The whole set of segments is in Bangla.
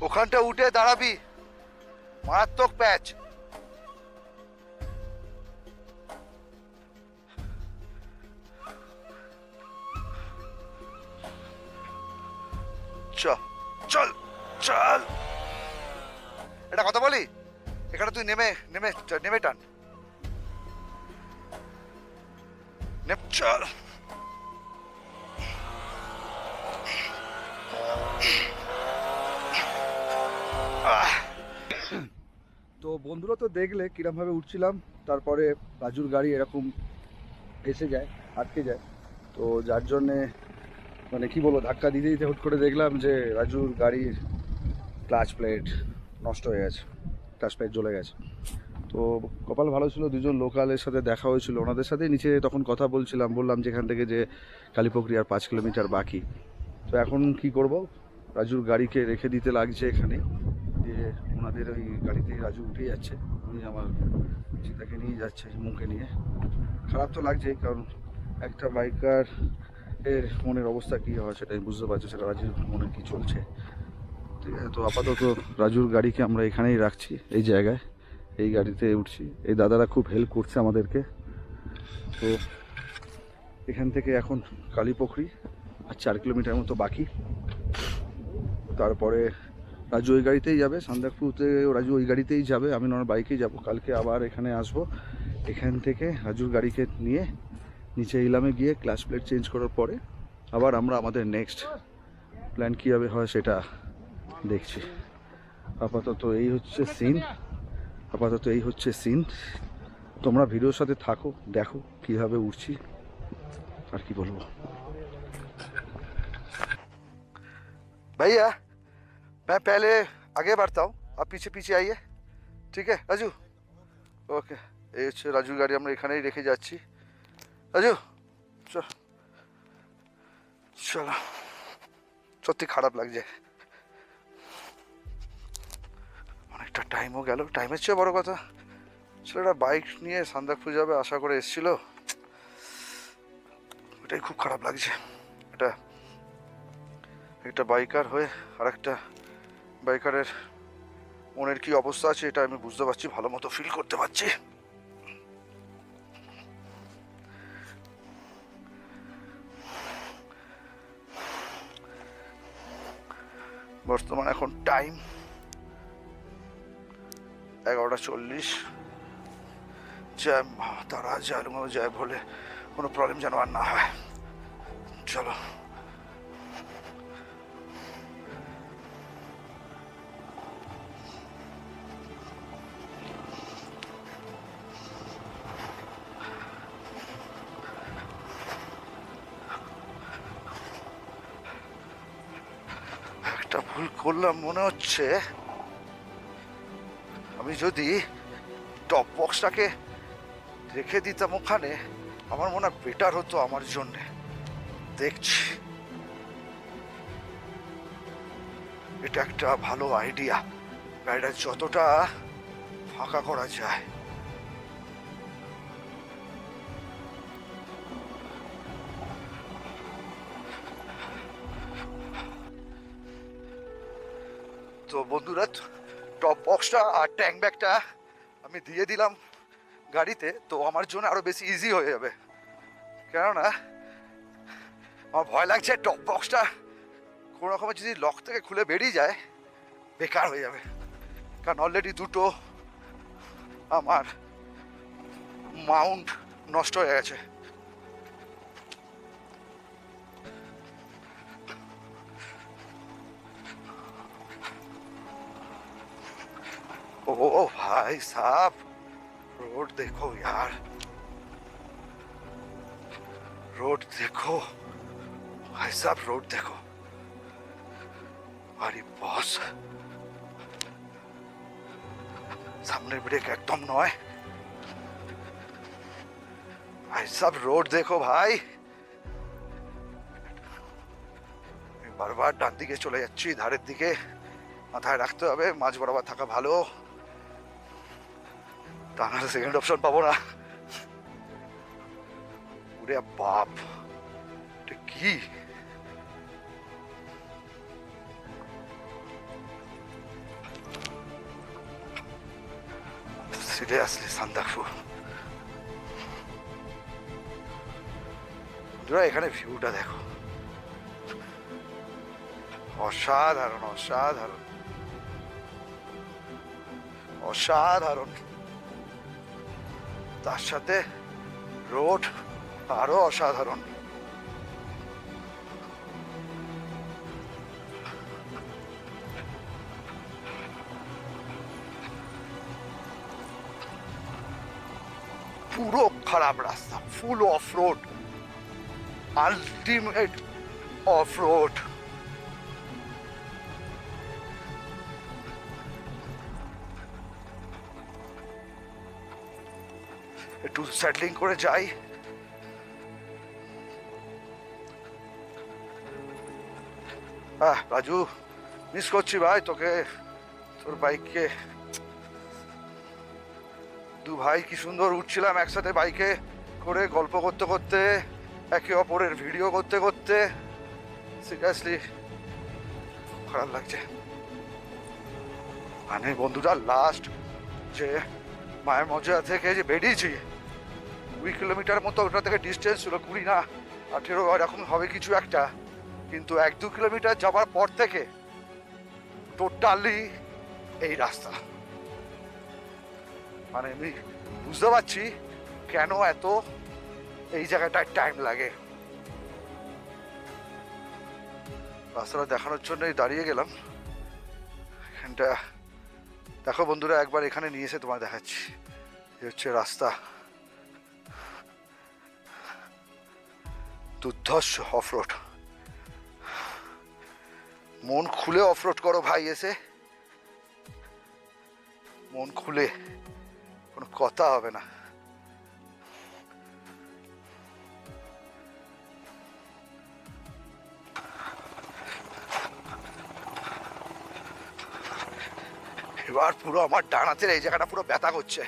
ওখানটা উঠে দাঁড়াবি, মারাত্মক প্যাচ। চল চল চল, এটা কথা বলি, এখানে তুই নেমে নেমে নেমে টান, চল। তো বন্ধুরা তো দেখলে কিরমভাবে উঠছিলাম, তারপরে রাজুর গাড়ি এরকম এসে যায়, আটকে যায়। তো যার জন্যে মানে কি বলবো, ধাক্কা দিতে দিতে হুট করে দেখলাম যে রাজুর গাড়ির ক্লাচ প্লেট নষ্ট হয়ে গেছে, ক্লাচ প্লেট জ্বলে গেছে। তো কপাল ভালো ছিল, দুজন লোকালের সাথে দেখা হয়েছিল, ওনাদের সাথে নিচে তখন কথা বলছিলাম, বললাম যেখান থেকে যে কালীপুকুরি আর 5 কিলোমিটার বাকি। তো এখন কি করব, রাজুর গাড়িকে রেখে দিতে লাগছে এখানে, দিয়ে ওনাদের ওই গাড়িতে রাজু উঠে যাচ্ছে, উনি আমার চিতাকে নিয়ে যাচ্ছে মুখে নিয়ে। খারাপ তো লাগছে, কারণ একটা বাইকার এর মনের অবস্থা কী হয় সেটাই বুঝতে পারছি, সেটা রাজুর মনে কী চলছে। ঠিক আছে, তো আপাতত রাজুর গাড়িকে আমরা এখানেই রাখছি, এই জায়গায়, এই গাড়িতে উঠছি। এই দাদারা খুব হেল্প করছে আমাদেরকে। তো এখান থেকে এখন কালীপুকুরি আর 4 কিলোমিটার মতো বাকি, তারপরে রাজু ওই গাড়িতেই যাবে, সান্দাকফুতে রাজু ওই গাড়িতেই যাবে, আমি নয় বাইকেই যাব। কালকে আবার এখানে আসব, এখান থেকে রাজুর গাড়িকে নিয়ে নিচে ইলামে গিয়ে ক্লাচ প্লেট চেঞ্জ করার পরে আবার আমরা আমাদের নেক্সট প্ল্যান কীভাবে হয় সেটা দেখছি। আপাতত এই হচ্ছে সিন। তোমরা ভিডিওর সাথে থাকো, দেখো কীভাবে উঠছি আর কি বলবো। भैया मैं पहले आगे बढ़ता हूँ, आप पीछे पीछे आइए, ठीक है राजू? ওকে, এই হচ্ছে রাজুর গাড়ি, আমরা এখানেই রেখে যাচ্ছি। রাজু চল, চলো। সত্যি খারাপ লাগছে, অনেকটা টাইমও গেল, টাইমের চেয়ে বড় কথা ছেলেটা বাইক নিয়ে সান্দাকফু যাবে আশা করে এসেছিল, ওটাই খুব খারাপ লাগছে। এটা একটা বাইকার হয়ে আর একটা বাইকারের মনের কি অবস্থা আছে এটা আমি বুঝতে পারছি, ভালো মতো ফিল করতে পারছি। বর্তমান এখন টাইম 11:40। জয় মা তারা, জয় লুঙ্গ, জয় ভোলে, কোনো প্রবলেম যেন আর না হয়। চলো। একটা ভুল করলাম মনে হচ্ছে, আমি যদি টপ বক্সটাকে রেখে দিতাম ওখানে, আমার মনে হয় বেটার হতো আমার জন্যে। দেখছি, এটা একটা ভালো আইডিয়া, গাড়িটা যতটা ফাঁকা করা যায়। তো বন্ধুরা, টপ বক্সটা আর ট্যাঙ্ক ব্যাগটা আমি দিয়ে দিলাম গাড়িতে, তো আমার জন্য আরো বেশি ইজি হয়ে যাবে। কেননা আমার ভয় লাগছে টপ বক্সটা কোনো রকমের যদি লক থেকে খুলে বেরিয়ে যায় বেকার হয়ে যাবে, কারণ অলরেডি দুটো আমার মাউন্ট নষ্ট হয়ে গেছে। ओ भाई साहब, रोड देखो यार, रोड देखो भाई साहब, रोड देखो। अरे बॉस, सामने ब्रेक एकदम नয় भाई साहब, रोड देखो भाई। বারবার ডান দিকে চলে যাচ্ছি, ধারের দিকে মাথায় রাখতে হবে, মাঝ বরাবর থাকা ভালো, তা নাহলে সেকেন্ড অপশন পাবো না। ওরে বাপ, এটা কি? সিরিয়াসলি সান্দাকফু। বন্ধুরা এখানে ভিউটা দেখো, অসাধারণ অসাধারণ অসাধারণ। তার সাথে রোড আরো অসাধারণ। পুরো খারাপ রাস্তা, full of road, ultimate of road. একটু সেটলিং করে যাই। রাজু মিস করছি ভাই তোকে, তোর বাইককে। দু ভাই কি সুন্দর উঠছিলাম একসাথে বাইকে করে, গল্প করতে করতে, একে অপরের ভিডিও করতে করতে। সিরিয়াসলি খারাপ লাগছে। মানে বন্ধুরা লাস্ট যে মায়ের মজা থেকে যে বেরিয়েছি 2 কিলোমিটার মতো, ওটা থেকে ডিস্টেন্স ছিল 20 না 18 এরকম হবে কিছু একটা, কিন্তু 1-2 কিলোমিটার যাবার পর থেকে টোটালি এই রাস্তা। মানে আমি বুঝতে পারছি কেন এত এই জায়গাটায় টাইম লাগে। রাস্তাটা দেখানোর জন্যই দাঁড়িয়ে গেলাম এখানটা। দেখো বন্ধুরা একবার এখানে নিয়ে এসে তোমায় দেখাচ্ছি। এই হচ্ছে রাস্তা, দুর্ধর্ষ অফরোড। মন খুলে অফরোড করো ভাই, এসে মন খুলে, কোনো কথা হবে না। এবার পুরো আমার ডান হাতের এই জায়গাটা পুরো ব্যথা করছে।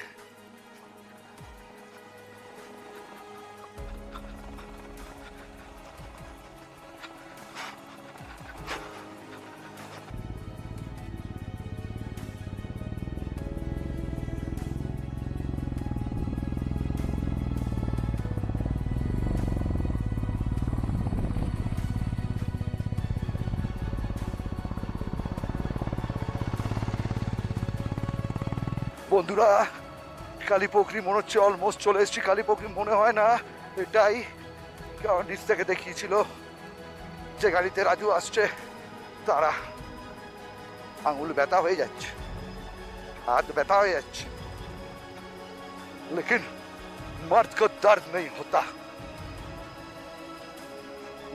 বন্ধুরা কালীপকরি মনে হচ্ছে অলমোস্ট চলে এসেছি। কালীপকরি মনে হয় না এটাই, কারণ নিচ থেকে দেখিয়েছিল যে গাড়িতে রাজু আসছে তারা। আঙুল ব্যথা হয়ে যাচ্ছে, হাত ব্যথা হয়ে যাচ্ছে, লেকিন मर्द को दर्द नहीं होता।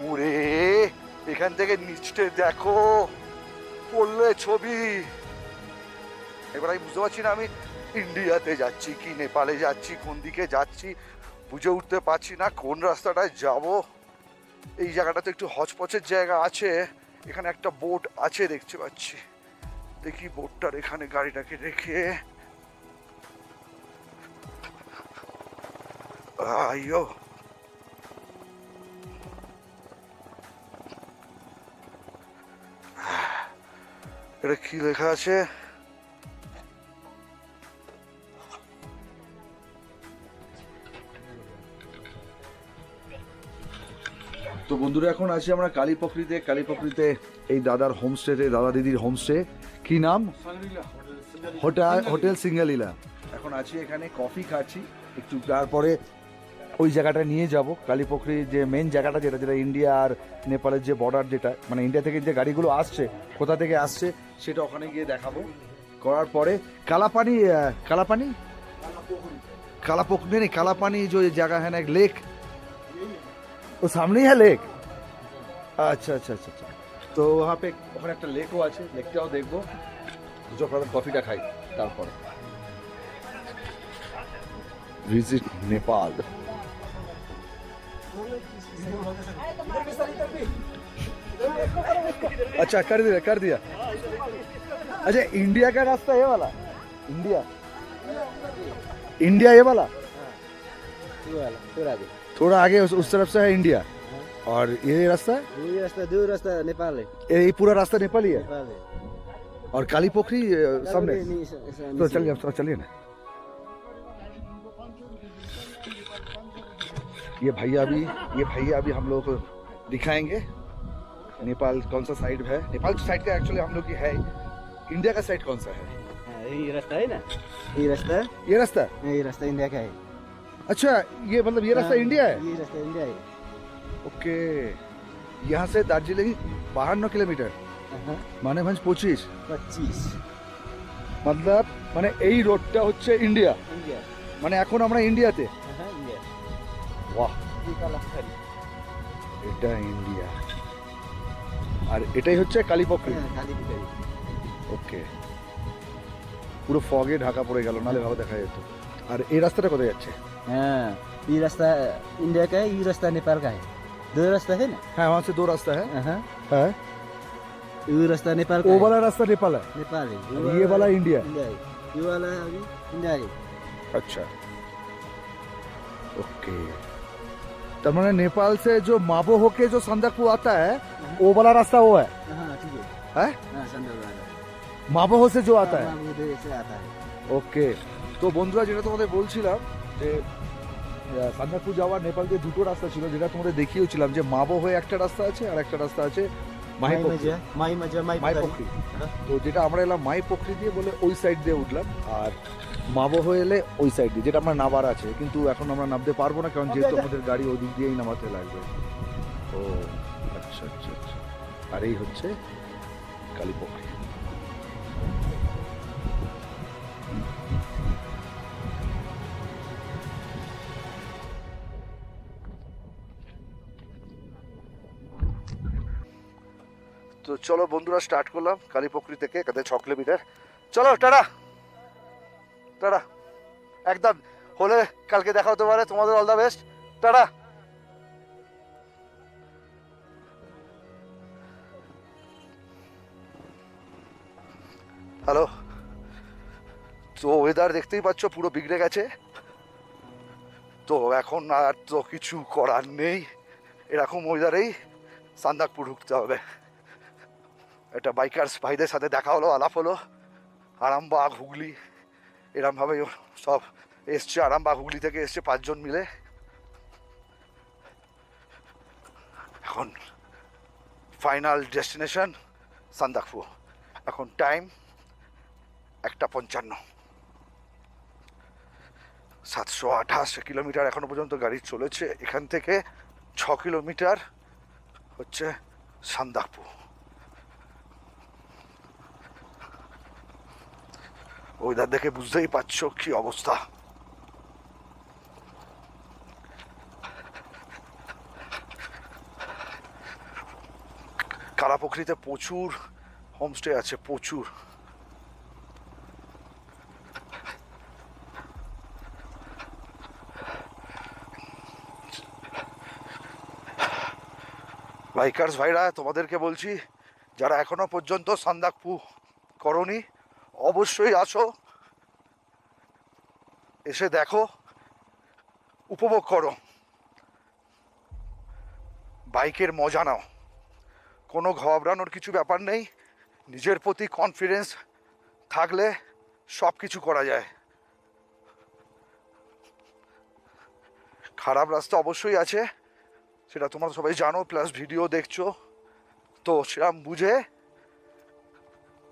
ওরে এখান থেকে নিচে দেখো, পড়লে ছবি। এবার আমি বুঝতে পারছি না আমি ইন্ডিয়াতে যাচ্ছি কি নেপালে যাচ্ছি, কোন দিকে যাচ্ছি বুঝে উঠতে পারছি না, কোন রাস্তাটায় যাব। এই জায়গাটা তো একটু হচপচের জায়গা আছে। এখানে একটা বোট আছে দেখতে পাচ্ছি, দেখি বোটটার এখানে গাড়িটাকে রেখে। আইয়ো এটা কি লেখা আছে? তো বন্ধুরা এখন আছি আমরা কালীপকরিতে। কালীপকরিতে এই দাদার হোমস্টেতে, দাদা দিদির হোমস্টে, কি নাম? হোটেল সিঙ্গালীলা। এখন আছি এখানে, কফি খাচ্ছি একটু, তারপরে ওই জায়গাটা নিয়ে যাব। কালীপকরি যে মেন জায়গাটা, যেটা যেটা ইন্ডিয়া আর নেপালের যে বর্ডার, যেটা মানে ইন্ডিয়া থেকে যে গাড়িগুলো আসছে, কোথা থেকে আসছে সেটা ওখানে গিয়ে দেখাবো। করার পরে কালাপানি कालापोखरी नहीं, कालापानी जो ये जगह है ना, एक लेक, वो सामने ही है लेक। अच्छा अच्छा अच्छा अच्छा, তো वहाँ पे ওখানে একটা লেকও আছে, লেকটাও দেখবো। যখন কফিটা খাই তারপরে ভিজিট নেপাল। अच्छा कर दिया। अच्छा इंडिया का रास्ता ये वाला, इंडिया ये वाला थोड़ा आगे उस तरफ से है इंडिया। और ये रास्ता दो रास्ता नेपाल है, ये पूरा रास्ता नेपाली है। और कालीपोखरी सामने, तो चलिए ना। ये भैया अभी हम लोगों को दिखाएंगे नेपाल कौन सा साइड है। नेपाल साइड का एक्चुअली हम लोग की है, इंडिया का साइड कौन सा है? ये रास्ता है ना, ये रास्ता, ये रास्ता, ये रास्ता इंडिया का है। अच्छा ये मतलब ये रास्ता इंडिया है। ये रास्ता इंडिया है। ओके, यहाँ से दार्जिलिंग 52 কিলোমিটার, মানেভঞ্জ 25। मतलब মানে এই রোডটা হচ্ছে ইন্ডিয়া, इंडिया, মানে এখন আমরা ইন্ডিয়াতে। इंडिया। বাহ, ये कालापथरी, এটা ইন্ডিয়া আর এটাই হচ্ছে কালীপক্ষী। कालीपथरी। ওকে, পুরো ফগে ঢাকা পড়ে গেল, নালে ভালো দেখা যেত। আর এই রাস্তাটা কোথায় যাচ্ছে? हाँ, ये रास्ता इंडिया का है, ये रास्ता नेपाल का है। दो रास्ता है ना? হ্যাঁ, वहाँ से दो रास्ता है। हाँ, है ये रास्ता नेपाल का वो है। वाला रास्ता नेपाल है, नेपाल है। और ये वाला इंडिया है। इंडिया है। ये वाला अभी इंडिया है। अच्छा, ओके। तो मैंने नेपाल से जो माबो होके जो संदकपू आता है वो वाला रास्ता वो है, हाँ, ठीक है। है? हाँ, संदल वाला। মাবোহ से जो आता है। हाँ, वो उधर से आता है। ওকে, তো বন্ধুরা যেটা তোমাদের বলছিলাম যে সান্দাকপু যাওয়ার নেপাল দিয়ে দুটো রাস্তা ছিল, যেটা তোমাদের দেখিয়েছিলাম যে মাবো হয়ে একটা রাস্তা আছে আর একটা রাস্তা আছে माई মাইপোখরি। मजा, माई मजा, माई মাইপোখরি, हाँ। তো যেটা আমরা এলাম মাইপোখরি দিয়ে বলে ওই সাইড দিয়ে উঠলাম, আর মাবো হয়ে এলে ওই সাইড দিয়ে, যেটা আমার নামার আছে, কিন্তু এখন আমরা নামতে পারবো না কারণ যেহেতু আমাদের গাড়ি ওই দিক দিয়েই নামাতে লাগবে। ও আচ্ছা আচ্ছা আচ্ছা, আর এই হচ্ছে কালীপক্ষী। তো চলো বন্ধুরা, স্টার্ট করলাম কালীপক্ষী থেকে, এখানে 6 কিলোমিটার। চলো টাটা টাটা, একদম হলে কালকে দেখা হতে পারে। তোমাদের all the best, tata. Hello, তো ওয়েদার দেখতেই পাচ্ছ পুরো বিগড়ে গেছে, তো এখন আর তো কিছু করার নেই, এরকম ওয়েদারেই সান্দাকপু ঢুকতে হবে। একটা বাইকার্স ভাইদের সাথে দেখা হলো, আলাপ হলো, আরামবাগ হুগলি এরমভাবে সব এসছে, আরামবাগ হুগলি থেকে এসছে 5 জন মিলে। এখন ফাইনাল ডেস্টিনেশন সান্দাকপু। এখন টাইম 1:55, 728 কিলোমিটার এখনো পর্যন্ত গাড়ি চলেছে। এখান থেকে 6 কিলোমিটার হচ্ছে সান্দাকপু। ওয়েদার দেখে বুঝতেই পারছো কি অবস্থা। কালাপক্ষীতে প্রচুর হোমস্টে আছে, প্রচুর। বাইকার্স ভাইরা তোমাদেরকে বলছি, যারা এখনো পর্যন্ত সান্দাকপু করনি অবশ্যই আসো, এসে দেখো, উপভোগ করো, বাইকের মজা নাও। কোনো ঘবরানোর কিছু ব্যাপার নেই, নিজের প্রতি কনফিডেন্স থাকলে সব কিছু করা যায়। খারাপ রাস্তা অবশ্যই আছে, সেটা তোমরা সবাই জানো, প্লাস ভিডিও দেখছো, তো সেরকম বুঝে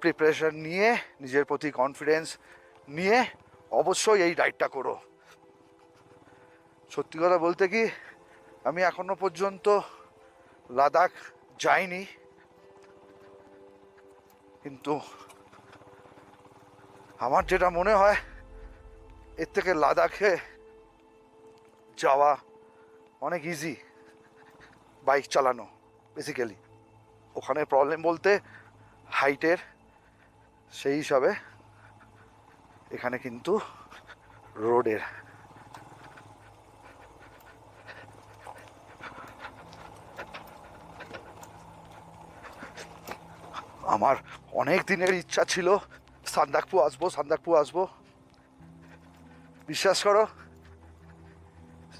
প্রিপারেশন নিয়ে, নিজের প্রতি কনফিডেন্স নিয়ে অবশ্যই এই রাইডটা করো। সত্যি কথা বলতে কি, আমি এখনো পর্যন্ত লাদাখ যাইনি, কিন্তু আমার যেটা মনে হয় এর থেকে লাদাখে যাওয়া অনেক ইজি, বাইক চালানো বেসিক্যালি। ওখানে প্রবলেম বলতে হাইটের, সেই হিসাবে এখানে কিন্তু রোডের। আমার অনেক দিনের ইচ্ছা ছিল সান্দাকপু আসবো। বিশ্বাস করো,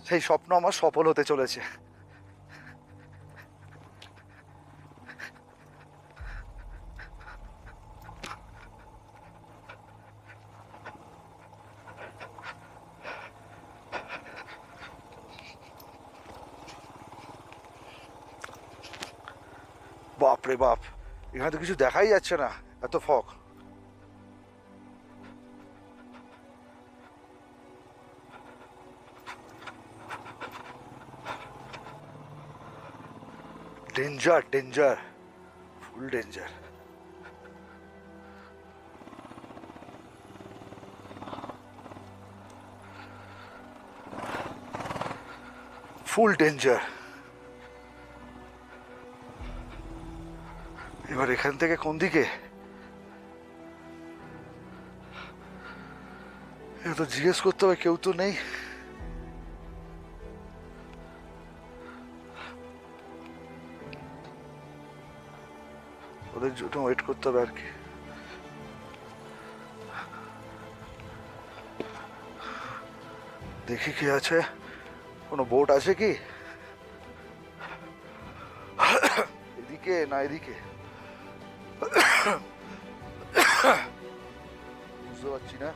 সেই স্বপ্ন আমার সফল হতে চলেছে। বাপরে বাপ, এখানে তো কিছু দেখাই যাচ্ছে না, এত ফগ। ডেঞ্জার ডেঞ্জার, ফুল ডেঞ্জার। ফুল ডেঞ্জার। এবার এখান থেকে কোন দিকে এটা তো জিজ্ঞেস করতে হবে, কেউ তো নেই। ওদের জন্য ওয়েট করতে হবে আর কি। দেখি কি আছে, কোনো বোট আছে কি এদিকে, না এদিকে বুঝতে পারছি না।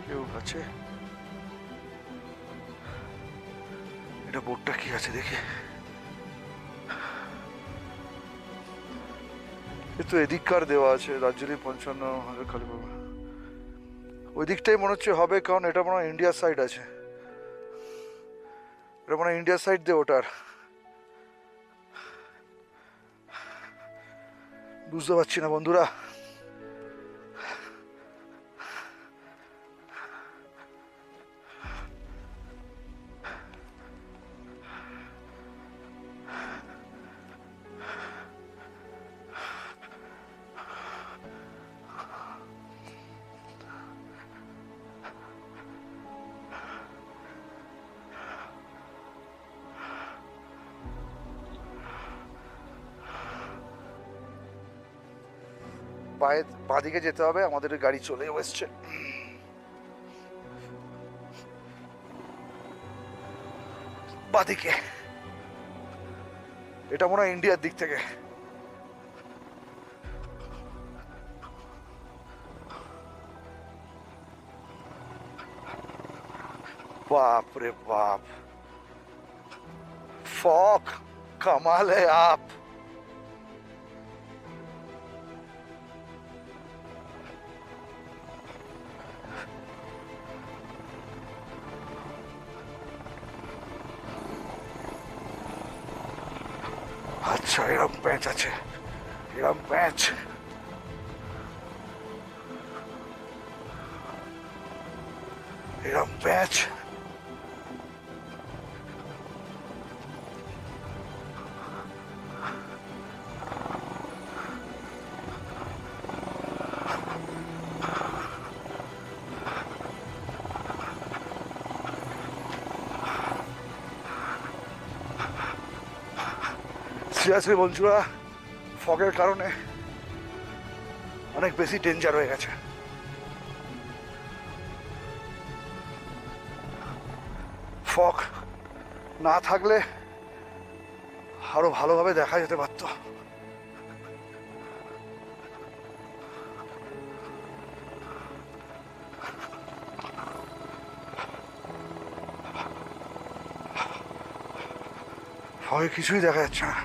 কেউ আছে? এটা বোটটা কি আছে দেখি। এ তো এদিককার দেওয়া আছে, দার্জিলিং 55,000 খালি পাবে। ওই দিকটাই মনে হচ্ছে হবে, কারণ এটা মনে হয় ইন্ডিয়ার সাইড আছে। এটা মনে হয় ইন্ডিয়ার সাইড দিয়ে ওটার, বুঝতে পারছি না বন্ধুরা। বাঁদিকে যেতে হবে, আমাদের গাড়ি চলেও এসছে। বাঁদিকে, এটা মনে হয় ইন্ডিয়ার দিক থেকে। बाप रे बाप, फॉग कमाल है आप। अच्छा এরম প্যাচ আছে, এরম প্যাচ। এরম প্যাচ। সিরিয়াসলি বন্ধুরা, ফগের কারণে অনেক বেশি ডেঞ্জার হয়ে গেছে। ফগ না থাকলে আরো ভালোভাবে দেখা যেতে পারত। ফগে কিছুই দেখা যাচ্ছে না।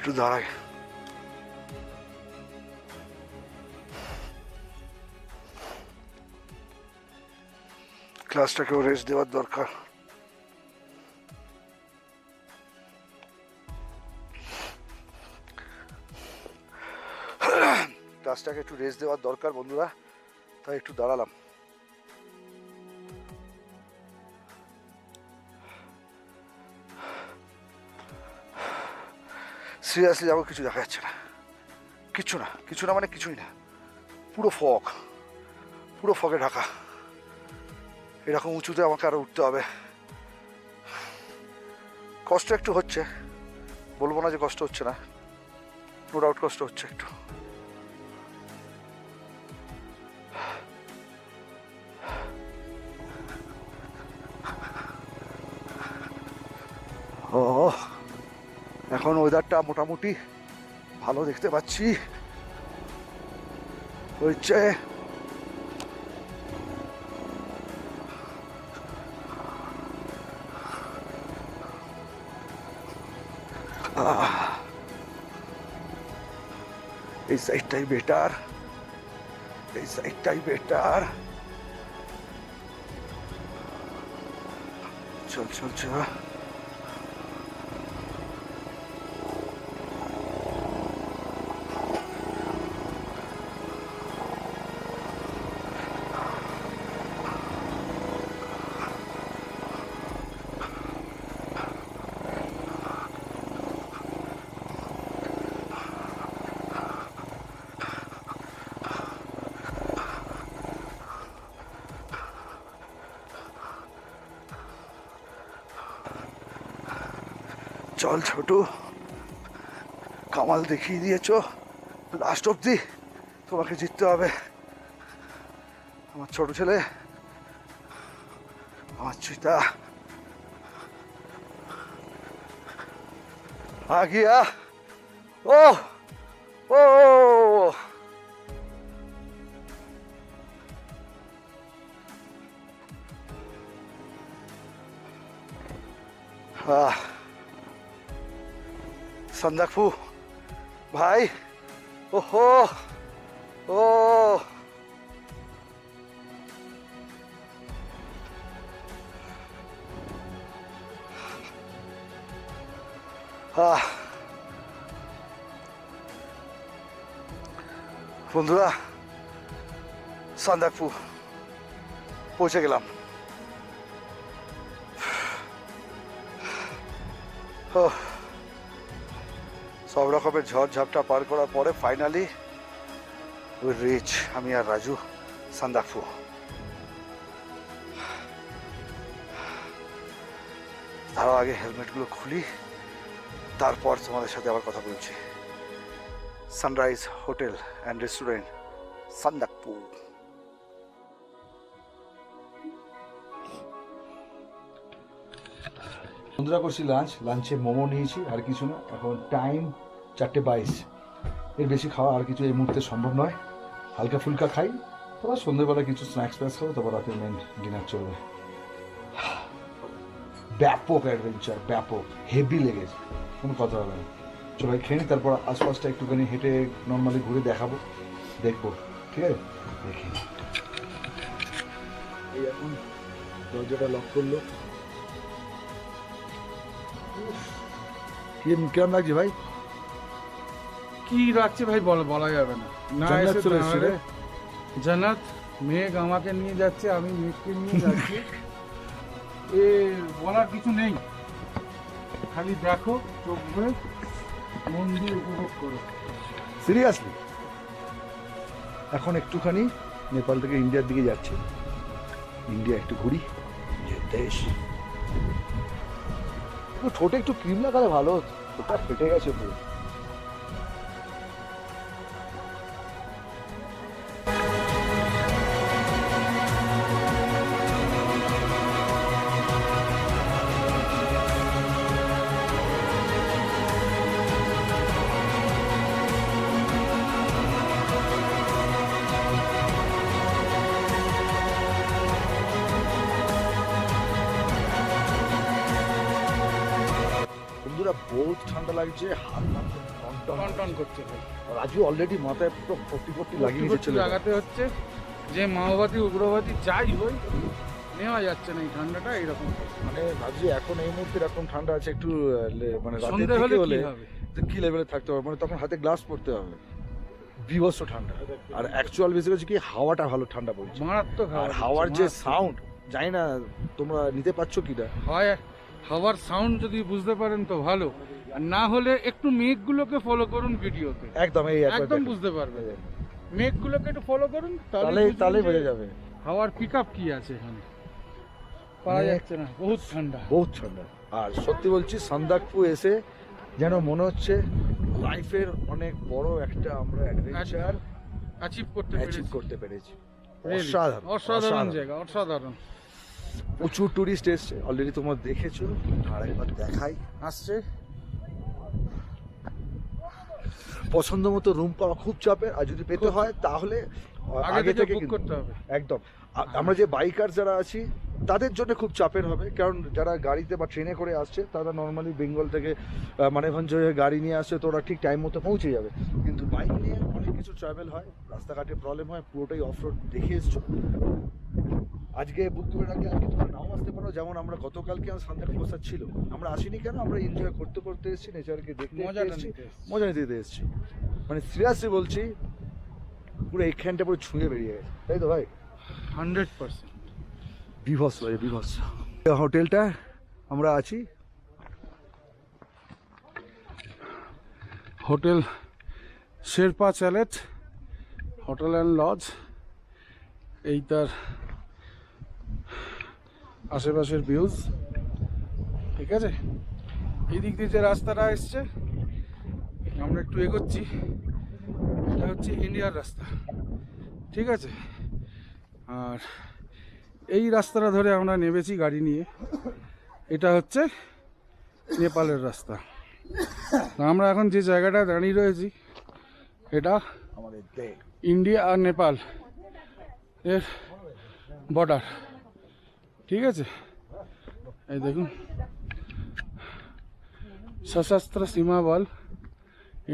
একটু দাঁড়াই। ক্লাসটাকেও রেস্ট দেওয়ার দরকার। ক্লাসটাকে একটু রেস্ট দেওয়ার দরকার বন্ধুরা, তাই একটু দাঁড়ালাম। সিরিয়াসলি যাবো, কিছু দেখা যাচ্ছে না, কিছু না, কিছু না মানে কিছুই না, পুরো ফগ। পুরো ফগে ঢাকা। এরকম উঁচুতে আমাকে আরো উঠতে হবে। কষ্ট একটু হচ্ছে, বলবো না যে কষ্ট হচ্ছে না, নো ডাউট কষ্ট হচ্ছে একটু। ও এখন ওয়েদারটা মোটামুটি ভালো দেখতে পাচ্ছি। হচ্ছে এই সাইডটাই বেটার, এই সাইডটাই বেটার। চল চল চল। চল ছোটু, কামাল দেখিয়ে দিয়েছো, লাস্ট অব্দি তোমাকে জিততে হবে। আমার ছোট ছেলে, আমার চিতা आ गया। ओ ओ हाँ संदकफू भाई, ओहो ओ বন্ধুরা সান্দাকফু পৌঁছে গেলাম। সব রকমের ঝড় ঝাপটা পার করার পরে ফাইনালি উই রিচ, আমি আর রাজু, সান্দাকফু। তারও আগে হেলমেটগুলো খুলি, তারপর তোমাদের সাথে আবার কথা বলছি। Sunrise hotel and restaurant, Sandakphu. বন্ধুরা করছি লাঞ্চে মোমো নিয়েছি, আর কিছু না। এখন টাইম 4:22, এর বেশি খাওয়া আর কিছু এই মুহূর্তে সম্ভব নয়। হালকা ফুলকা খাই, তারপর সন্ধ্যেবেলা কিছু স্ন্যাক্স ফ্যাক্স খাবো, তারপর রাতে মেন ডিনার চলবে। ব্যাপক অ্যাডভেঞ্চার, ব্যাপক হেভি লেগেছে, কোনো কথা হবে না। চলো খেয়ে নিই, তারপর আশপাশটা একটুখানি হেঁটে নর্মালি ঘুরে দেখাবো, দেখবো, ঠিক আছে? দেখি এই এখন দরজাটা লক করলো। কেমন লাগছে ভাই? কি রাখছে ভাই বলা যাবে না। না জান্নাত এসে চলে এসছে রে। জান্নাত, মেঘ আমাকে নিয়ে যাচ্ছে, আমি মেঘকে নিয়ে যাচ্ছি। এ বলার কিছু নেই, খালি দেখো, চোখ ভরে মন দিয়ে উপভোগ করো। সিরিয়াসলি এখন একটুখানি নেপাল থেকে ইন্ডিয়ার দিকে যাচ্ছে। ইন্ডিয়া একটু ঘুরি, যে দেশ। ঠোঁটে একটু ক্রিম লাগালে ভালো হতো, ঠোঁটটা ফেটে গেছে পুরো। বন্ধুরা বহুত ঠান্ডা লাগছে, হাত পা টন টন করছে ভাই, রাজু অলরেডি মাথায় পুরো 40 লাগিয়ে দিচ্ছে। লাগাতে হচ্ছে, যে মাওবাদী উগ্রবাদী যাই হই, নেওয়া যাচ্ছে না এই ঠান্ডাটা। এইরকম মানে ভাবছি এখন এই মুহূর্তে এরকম ঠান্ডা আছে, একটু মানে রাতের সন্ধে দিকে হলে হলে কি হবে? তো কি লেভেলে থাকতে হবে, মানে তখন হাতে গ্লাভস পরতে হবে। বিভৎস ঠান্ডা। আর অ্যাকচুয়াল বেশি হচ্ছে কি, হাওয়াটা ভালো ঠান্ডা পড়ছে, মারাত্মক আর হাওয়ার যে সাউন্ড, জানি না তোমরা নিতে পারছো কিনা। হয়, হাওয়ার সাউন্ড যদি বুঝতে পারেন তো ভালো, আর না হলে একটু মেঘগুলোকে ফলো করুন ভিডিওতে, একদম এই একবার একদম দেখো। বুঝতে পারবে। মেঘগুলোকে একটু ফলো করুন, তাহলেই বুঝবেন যে বোঝা যাবে। হাওয়ার পিক আপ কি আছে এখানে। পাওয়া মেঘ- যাচ্ছে না, বহুত ঠান্ডা। বহুত ঠান্ডা। আর সত্যি বলছি সান্দাকফু এসে যেন মনে হচ্ছে লাইফের অনেক বড় একটা আমরা অ্যাডভেঞ্চার অ্যাচিভ করতে অ্যাচিভ পেরেছি। করতে পেরেছি। Really, অসাধারণ অসাধারণ জায়গা, অসাধারণ। প্রচুর টুরিস্ট এসছে অলরেডি, তোমরা দেখেছো, আরেকবার দেখাই। আসছে পছন্দ মতো রুম পাওয়া খুব চাপের, আর যদি পেতে হয় তাহলে আগে থেকে বুক কিন্তু- করতে হবে। একদম। আমরা যে বাইকার যারা আছি তাদের জন্য খুব চাপের হবে, কারণ যারা গাড়িতে বা ট্রেনে করে আসছে তারা নর্মালি বেঙ্গল থেকে মানেভঞ্জ হয়ে গাড়ি নিয়ে আসছে, তো ওরা ঠিক টাইম মতো পৌঁছে যাবে। কিন্তু বাইক নিয়ে অনেক কিছু ট্রাভেল হয়, রাস্তাঘাটে প্রবলেম হয়, পুরোটাই অফ রোড দেখে এসছো। আজকে বুক করে রাখলে আজকে তোমরা নাও আসতে পারো, যেমন আমরা গতকালকে আমার সান্দাকফু বসার ছিল, আমরা আসিনি কেন, আমরা এনজয় করতে করতে এসেছি, নেচারকে দেখতে মজাটা এসেছি, নিতে এসেছি। মজা নিতে এসেছি। মানে সিরিয়াসলি বলছি, পুরো এইখানটা পুরো ছুঁয়ে বেরিয়ে গেছে, তাই তো ভাই? 100%। বিভৎস ভাই, বিভৎস। হোটেলটা আমরা আছি, hotel Sherpa chalet hotel and lodge. এই তার আশেপাশের ভিউজ, ঠিক আছে। এই দিক দিয়ে যে রাস্তাটা এসছে, আমরা একটু এগোচ্ছি, এটা হচ্ছে ইন্ডিয়ার রাস্তা, ঠিক আছে। আর এই রাস্তাটা ধরে আমরা নেমেছি গাড়ি নিয়ে, এটা হচ্ছে নেপালের রাস্তা। তো আমরা এখন যে জায়গাটা দাঁড়িয়ে রয়েছি, এটা আমাদের দেখ ইন্ডিয়া আর নেপাল এর বর্ডার, ঠিক আছে। এই দেখুন, সশস্ত্র সীমা বল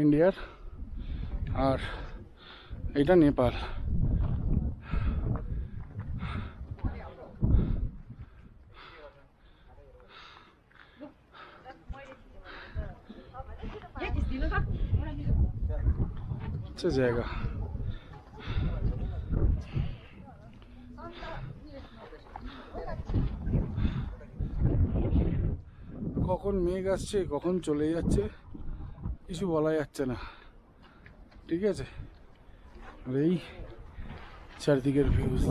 ইন্ডিয়ার, আর এটা নেপাল। আচ্ছা জায়গা। কখন মেঘ আসছে কখন চলে যাচ্ছে কিছু বলা যাচ্ছে না, ঠিক আছে। আর এই চারদিকের ভিউজ,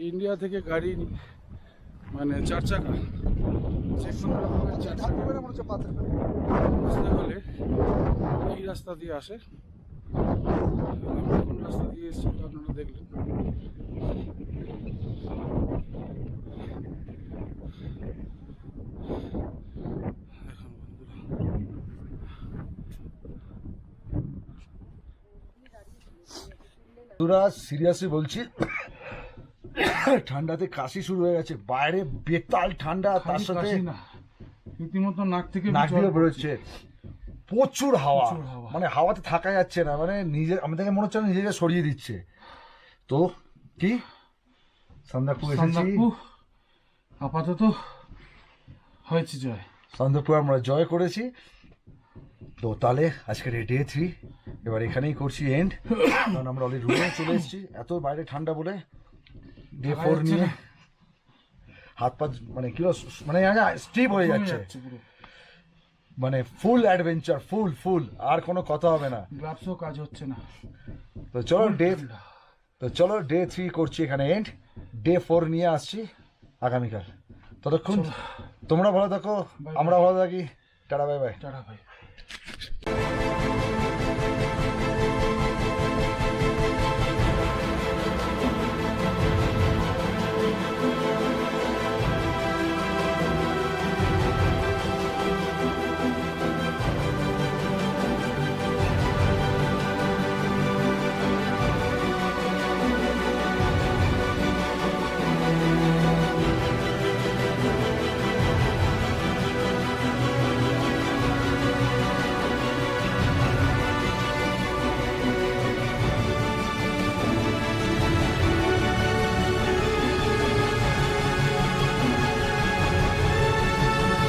ইন্ডিয়া থেকে গাড়ি মানে 4 চাকা, যে কোনো রকমের 4 চাকা আসতে হলে এই রাস্তা দিয়ে আসে। আমরা কোন রাস্তা দিয়ে এসেছি তো আপনারা দেখলেন। তোরা সিরিয়াসলি বলছি, ঠান্ডাতে কাশি শুরু হয়ে গেছে, বাইরে বেতাল ঠান্ডা, তার সাথে কাশি না, রীতিমতো নাক থেকে নাক জল দিয়ে বেরোচ্ছে, প্রচুর হাওয়া, প্রচুর হাওয়া। মানে হাওয়াতে থাকা যাচ্ছে না, মানে নিজে আমাদেরকে মনে হচ্ছে নিজেকে সরিয়ে দিচ্ছে। তো কি সান্দাকফু এসেছি, সান্দাকফু আপাতত হয়েছে জয়। সান্দাকফু আমরা জয় করেছি। তো তাহলে আজকে ডে 3 এবার এখানেই করছি এন্ড, কারণ আমরা অলরেডি রুমে চলে এসেছি, এত বাইরে ঠান্ডা বলে। ডে 4 নিয়ে হাত পা মানে কি মানে স্টিপ হয়ে যাচ্ছে, পুরো মানে ফুল অ্যাডভেঞ্চার, ফুল আর কোনো কথা হবে না। গ্লাভসও কাজ হচ্ছে না। তো চলো ডে 3 করছি এখানে এন্ড, ডে 4 নিয়ে আসছি আগামীকাল। ততক্ষণ তোমরা ভালো থাকো, আমরা ভালো থাকি, টাটা বাই বাই। টাটা ভাই।